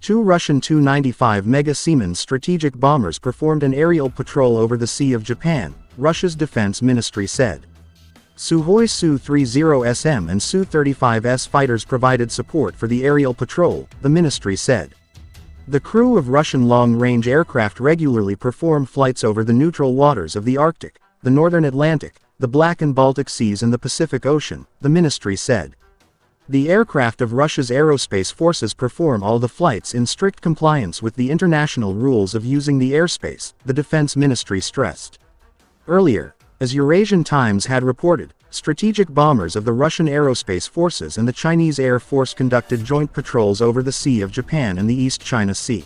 Two Russian Tu-95MS strategic bombers performed an aerial patrol over the Sea of Japan, Russia's defense ministry said. Sukhoi Su-30SM and Su-35S fighters provided support for the aerial patrol, the ministry said. The crew of Russian long-range aircraft regularly perform flights over the neutral waters of the Arctic, the Northern Atlantic, the Black and Baltic Seas and the Pacific Ocean, the ministry said. The aircraft of Russia's aerospace forces perform all the flights in strict compliance with the international rules of using the airspace, the defense ministry stressed. Earlier, as Eurasian Times had reported, strategic bombers of the Russian aerospace forces and the Chinese Air Force conducted joint patrols over the Sea of Japan and the East China Sea.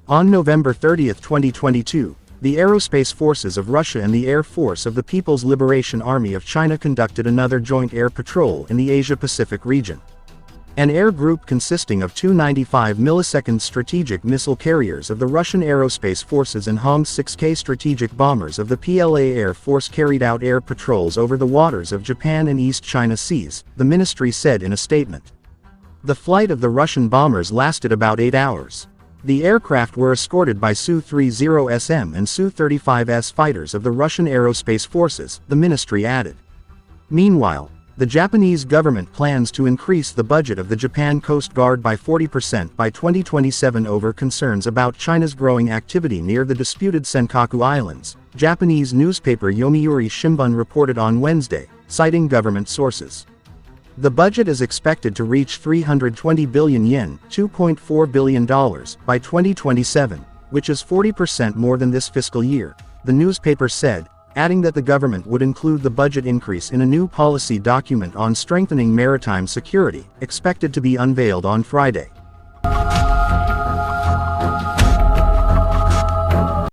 On November 30, 2022, the aerospace forces of Russia and the Air Force of the People's Liberation Army of China conducted another joint air patrol in the Asia-Pacific region. An air group consisting of two 95mm strategic missile carriers of the Russian aerospace forces and Hong-6K strategic bombers of the PLA Air Force carried out air patrols over the waters of Japan and East China Seas, the ministry said in a statement. The flight of the Russian bombers lasted about 8 hours. The aircraft were escorted by Su-30SM and Su-35S fighters of the Russian aerospace forces, the ministry added. Meanwhile, the Japanese government plans to increase the budget of the Japan Coast Guard by 40% by 2027 over concerns about China's growing activity near the disputed Senkaku Islands, Japanese newspaper Yomiuri Shimbun reported on Wednesday, citing government sources. The budget is expected to reach 320 billion yen, $2.4 billion, by 2027, which is 40% more than this fiscal year, the newspaper said, adding that the government would include the budget increase in a new policy document on strengthening maritime security, expected to be unveiled on Friday.